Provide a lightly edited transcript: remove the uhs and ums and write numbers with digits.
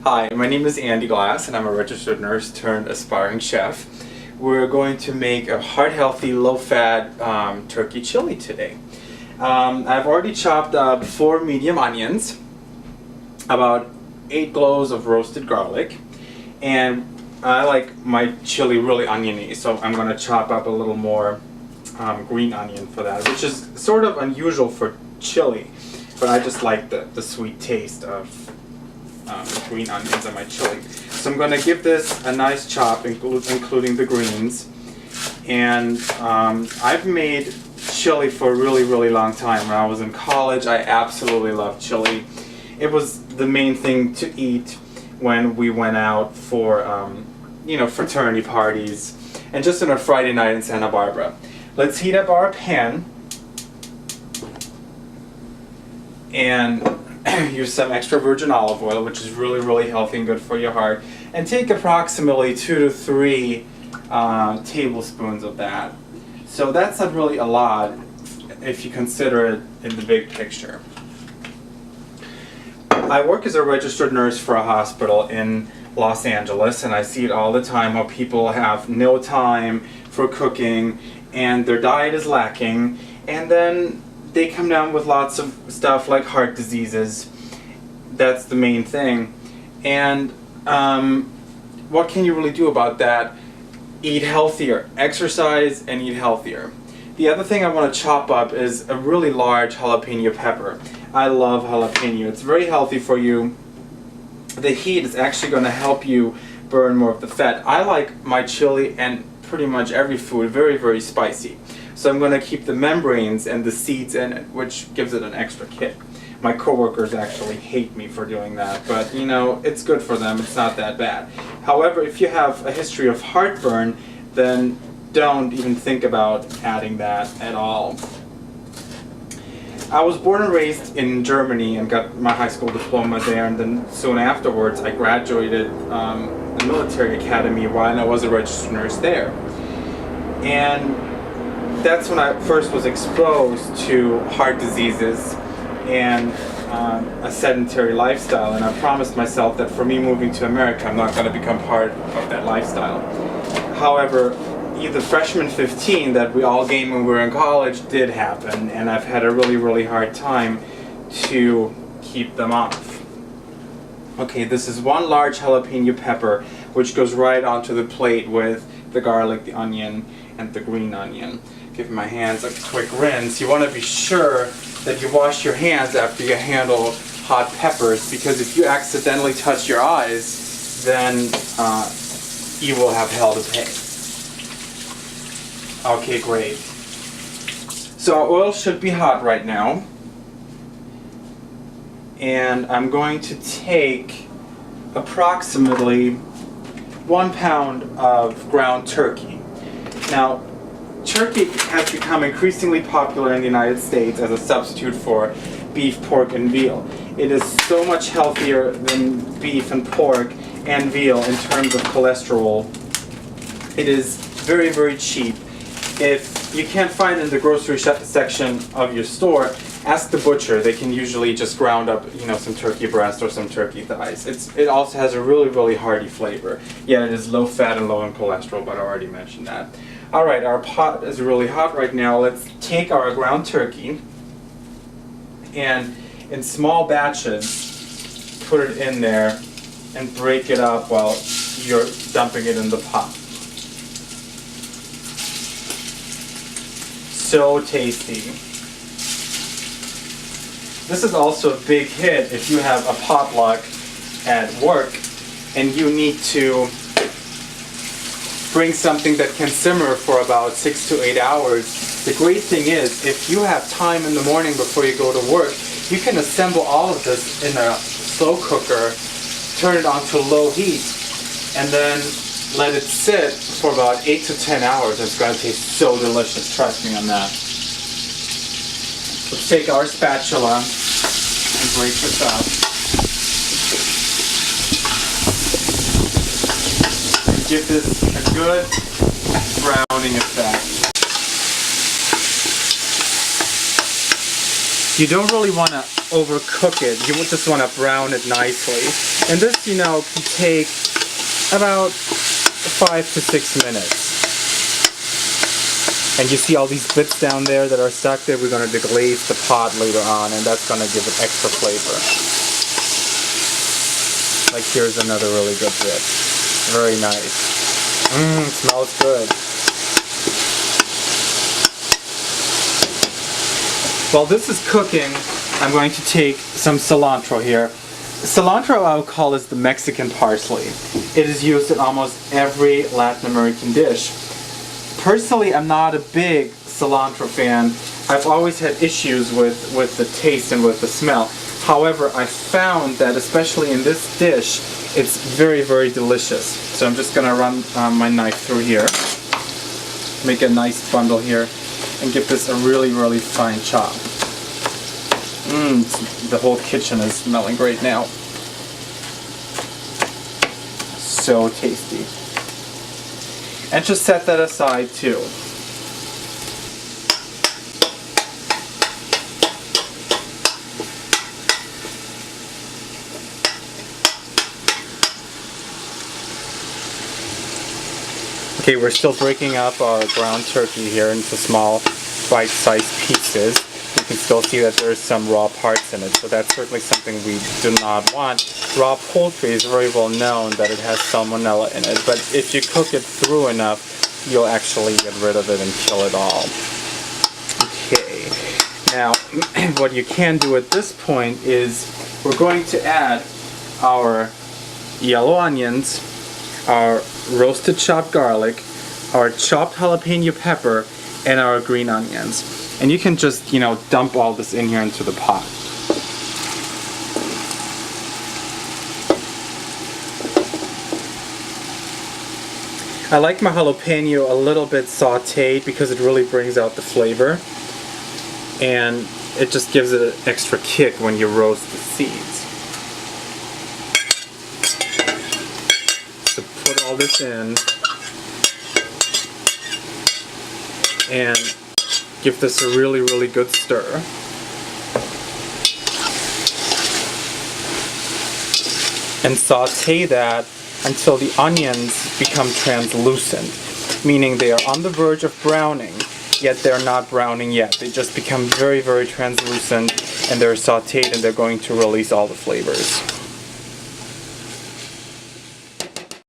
Hi, my name is Andy Glas and I'm a registered nurse turned aspiring chef. We're going to make a heart-healthy, low-fat turkey chili today. I've already chopped up 4 medium onions, about 8 cloves of roasted garlic, and I like my chili really oniony, so I'm going to chop up a little more green onion for that, which is sort of unusual for chili, but I just like the sweet taste of green onions on my chili. So I'm going to give this a nice chop, including the greens. And I've made chili for a really long time. When I was in college, I absolutely loved chili. It was the main thing to eat when we went out for fraternity parties and just on a Friday night in Santa Barbara. Let's heat up our pan and use some extra virgin olive oil, which is really healthy and good for your heart, and take approximately 2 to 3 tablespoons of that. So that's not really a lot if you consider it in the big picture. I work as a registered nurse for a hospital in Los Angeles, and I see it all the time how people have no time for cooking and their diet is lacking, and then they come down with lots of stuff like heart diseases. That's the main thing. And what can you really do about that? Eat healthier. Exercise and eat healthier. The other thing I want to chop up is a really large jalapeno pepper. I love jalapeno. It's very healthy for you. The heat is actually going to help you burn more of the fat. I like my chili and pretty much every food very spicy. So I'm going to keep the membranes and the seeds in it, which gives it an extra kick. My coworkers actually hate me for doing that, but you know, it's good for them. It's not that bad. However, if you have a history of heartburn, then don't even think about adding that at all. I was born and raised in Germany and got my high school diploma there, and then soon afterwards I graduated the military academy while I was a registered nurse there. And that's when I first was exposed to heart diseases and a sedentary lifestyle, and I promised myself that for me moving to America, I'm not going to become part of that lifestyle. However, the freshman 15 that we all gained when we were in college did happen, and I've had a really hard time to keep them off. Okay, this is 1 large jalapeno pepper, which goes right onto the plate with the garlic, the onion, and the green onion. Give my hands a quick rinse. You want to be sure that you wash your hands after you handle hot peppers, because if you accidentally touch your eyes, then you will have hell to pay. Okay, great. So our oil should be hot right now. And I'm going to take approximately 1 pound of ground turkey. Now, turkey has become increasingly popular in the United States as a substitute for beef, pork, and veal. It is so much healthier than beef and pork and veal in terms of cholesterol. It is very cheap. If you can't find it in the grocery section of your store, ask the butcher. They can usually just ground up, some turkey breast or some turkey thighs. It also has a really hearty flavor. Yeah, it is low fat and low in cholesterol, but I already mentioned that. Alright, our pot is really hot right now. Let's take our ground turkey and in small batches put it in there and break it up while you're dumping it in the pot. So tasty. This is also a big hit if you have a potluck at work and you need to bring something that can simmer for about 6 to 8 hours. The great thing is, if you have time in the morning before you go to work, you can assemble all of this in a slow cooker, turn it on to low heat, and then let it sit for about 8 to 10 hours. It's going to taste so delicious, trust me on that. Let's take our spatula and break this up. And give this a good browning effect. You don't really want to overcook it. You just want to brown it nicely. And this, you know, can take about 5 to 6 minutes. And you see all these bits down there that are stuck there? We're going to deglaze the pot later on, and that's going to give it extra flavor. Like here's another really good bit. Very nice. Smells good. While this is cooking, I'm going to take some cilantro here. Cilantro, I would call, is the Mexican parsley. It is used in almost every Latin American dish. Personally, I'm not a big cilantro fan. I've always had issues with the taste and with the smell. However, I found that especially in this dish, it's very, very delicious. So I'm just going to run my knife through here, make a nice bundle here, and give this a really, really fine chop. The whole kitchen is smelling great now. So tasty. And just set that aside too. Okay, we're still breaking up our ground turkey here into small bite-sized pieces. You can still see that there's some raw parts in it, so that's certainly something we do not want. Raw poultry is very well known that it has salmonella in it, but if you cook it through enough, you'll actually get rid of it and kill it all. Okay, now what you can do at this point is we're going to add our yellow onions, our roasted chopped garlic, our chopped jalapeno pepper, and our green onions. And you can just, you know, dump all this in here into the pot. I like my jalapeno a little bit sauteed because it really brings out the flavor. And it just gives it an extra kick when you roast the seeds. So put all this in and give this a really, really good stir. And saute that until the onions become translucent, meaning they are on the verge of browning, yet they're not browning yet. They just become very, very translucent, and they're sauteed, and they're going to release all the flavors.